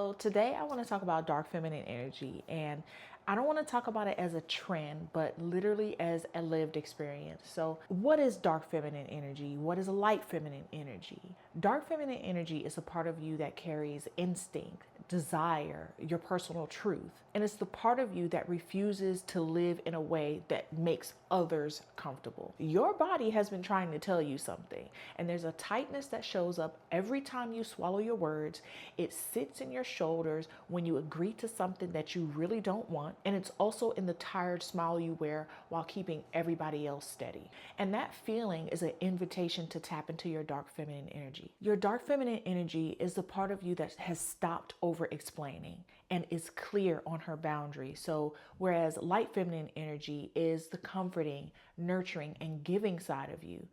So today I want to talk about dark feminine energy, and I don't want to talk about it as a trend, but literally as a lived experience. So what is dark feminine energy? What is light feminine energy? Dark feminine energy is a part of you that carries instinct, desire, your personal truth. And it's the part of you that refuses to live in a way that makes others comfortable. Your body has been trying to tell you something, and there's a tightness that shows up every time you swallow your words. It sits in your shoulders when you agree to something that you really don't want, and it's also in the tired smile you wear while keeping everybody else steady. And that feeling is an invitation to tap into your dark feminine energy. Your dark feminine energy is the part of you that has stopped over explaining and is clear on her boundary. So whereas light feminine energy is the comforting, nurturing, and giving side of you,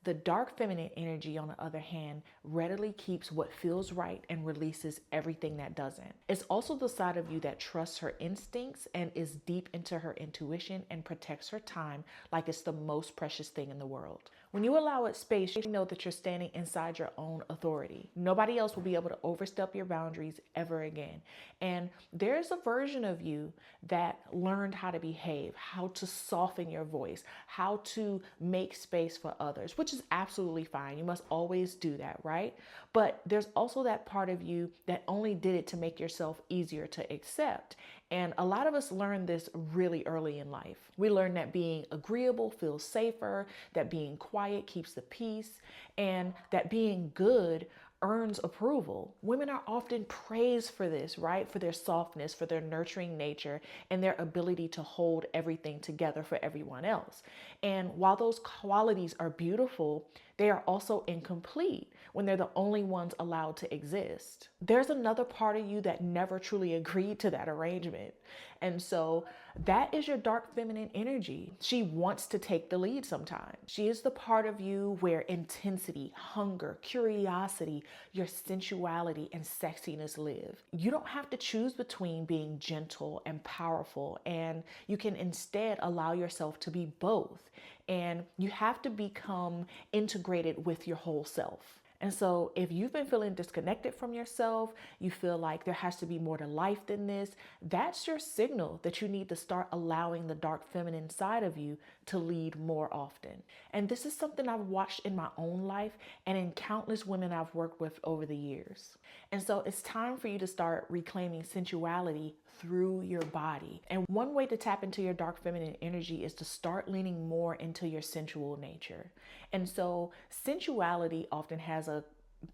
the dark feminine energy, on the other hand, readily keeps what feels right and releases everything that doesn't. It's also the side of you that trusts her instincts and is deep into her intuition and protects her time like it's the most precious thing in the world. When you allow it space, you know that you're standing inside your own authority. Nobody else will be able to overstep your boundaries ever again. And there's a version of you that learned how to behave, how to soften your voice, how to make space for others, which is absolutely fine. You must always do that, right? But there's also that part of you that only did it to make yourself easier to accept. And a lot of us learn this really early in life. We learn that being agreeable feels safer, that being quiet keeps the peace, and that being good earns approval. Women are often praised for this, right? For their softness, for their nurturing nature, and their ability to hold everything together for everyone else. And while those qualities are beautiful, they are also incomplete when they're the only ones allowed to exist. There's another part of you that never truly agreed to that arrangement. And so that is your dark feminine energy. She wants to take the lead sometimes. She is the part of you where intensity, hunger, curiosity, your sensuality, and sexiness live. You don't have to choose between being gentle and powerful, and you can instead allow yourself to be both. And you have to become integrated with your whole self. And so if you've been feeling disconnected from yourself, you feel like there has to be more to life than this, that's your signal that you need to start allowing the dark feminine side of you to lead more often. And this is something I've watched in my own life and in countless women I've worked with over the years. And so it's time for you to start reclaiming sensuality through your body. And one way to tap into your dark feminine energy is to start leaning more into your sensual nature. And so sensuality often has a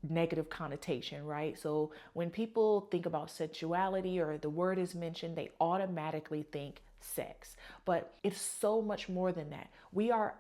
negative connotation, right? So when people think about sensuality or the word is mentioned, they automatically think sex. But it's so much more than that. We are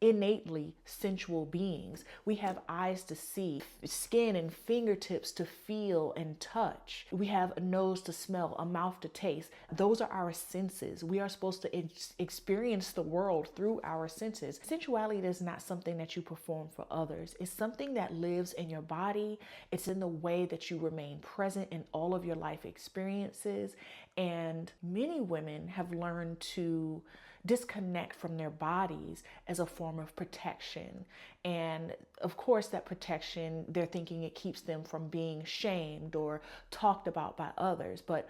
innately sensual beings. We have eyes to see, skin and fingertips to feel and touch. We have a nose to smell, a mouth to taste. Those are our senses. We are supposed to experience the world through our senses. Sensuality is not something that you perform for others. It's something that lives in your body. It's in the way that you remain present in all of your life experiences. And many women have learned to disconnect from their bodies as a form of protection. And of course, that protection, they're thinking it keeps them from being shamed or talked about by others. But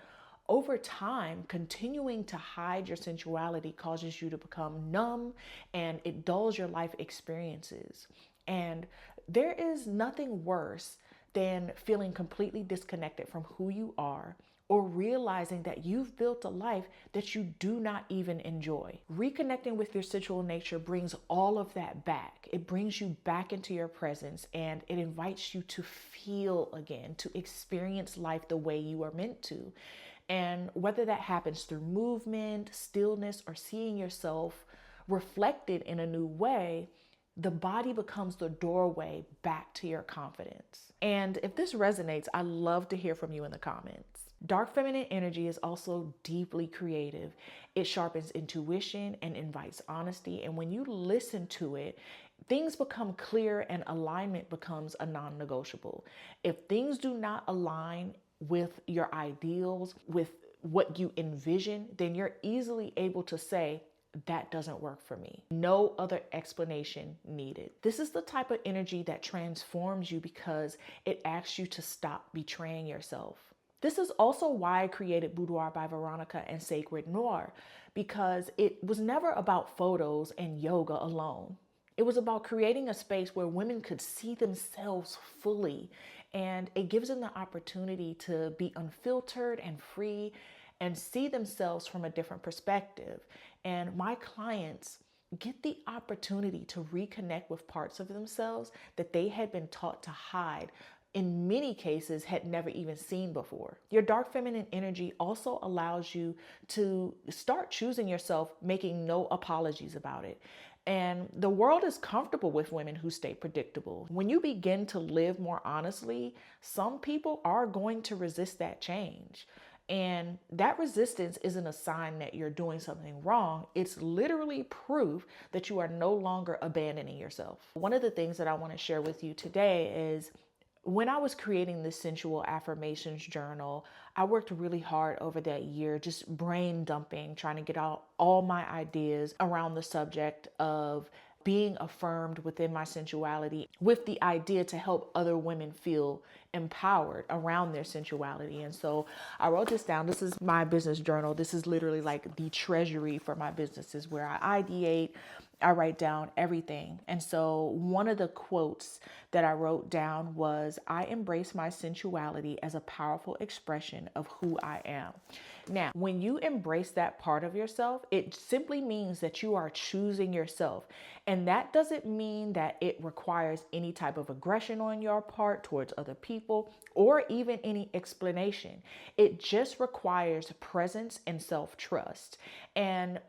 over time, continuing to hide your sensuality causes you to become numb, and it dulls your life experiences. And there is nothing worse than feeling completely disconnected from who you are, or realizing that you've built a life that you do not even enjoy. Reconnecting with your sensual nature brings all of that back. It brings you back into your presence, and it invites you to feel again, to experience life the way you are meant to. And whether that happens through movement, stillness, or seeing yourself reflected in a new way, the body becomes the doorway back to your confidence. And if this resonates, I'd love to hear from you in the comments. Dark feminine energy is also deeply creative. It sharpens intuition and invites honesty. And when you listen to it, things become clear and alignment becomes a non-negotiable. If things do not align with your ideals, with what you envision, then you're easily able to say, that doesn't work for me. No other explanation needed. This is the type of energy that transforms you because it asks you to stop betraying yourself. This is also why I created Boudoir by Veronica and Sacred Noir, because it was never about photos and yoga alone. It was about creating a space where women could see themselves fully, and it gives them the opportunity to be unfiltered and free and see themselves from a different perspective. And my clients get the opportunity to reconnect with parts of themselves that they had been taught to hide, in many cases had never even seen before. Your dark feminine energy also allows you to start choosing yourself, making no apologies about it. And the world is comfortable with women who stay predictable. When you begin to live more honestly, some people are going to resist that change. And that resistance isn't a sign that you're doing something wrong. It's literally proof that you are no longer abandoning yourself. One of the things that I want to share with you today is when I was creating this sensual affirmations journal, I worked really hard over that year, just brain dumping, trying to get out all my ideas around the subject of being affirmed within my sensuality, with the idea to help other women feel empowered around their sensuality. And so I wrote this down. This is my business journal. This is literally like the treasury for my businesses, where I ideate, I write down everything. And so one of the quotes that I wrote down was, "I embrace my sensuality as a powerful expression of who I am." Now, when you embrace that part of yourself, it simply means that you are choosing yourself. And that doesn't mean that it requires any type of aggression on your part towards other people or even any explanation. It just requires presence and self-trust. And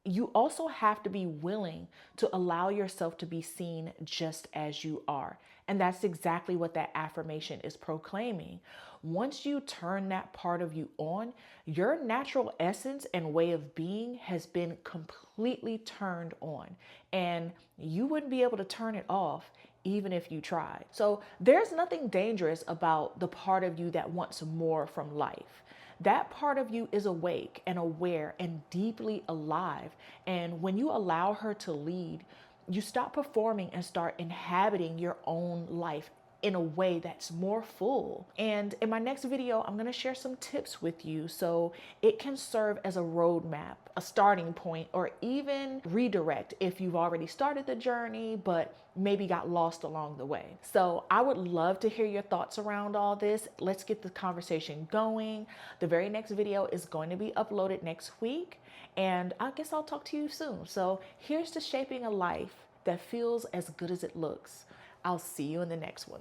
you also have to be willing to allow yourself to be seen just as you are. And that's exactly what that affirmation is proclaiming. Once you turn that part of you on, your natural essence and way of being has been completely turned on. And you wouldn't be able to turn it off even if you tried. So there's nothing dangerous about the part of you that wants more from life. That part of you is awake and aware and deeply alive. And when you allow her to lead, you stop performing and start inhabiting your own life in a way that's more full. And in my next video, I'm going to share some tips with you so it can serve as a roadmap, a starting point, or even redirect if you've already started the journey but maybe got lost along the way. So I would love to hear your thoughts around all this. Let's get the conversation going. The very next video is going to be uploaded next week, and I guess I'll talk to you soon. So here's to shaping a life that feels as good as it looks. I'll see you in the next one.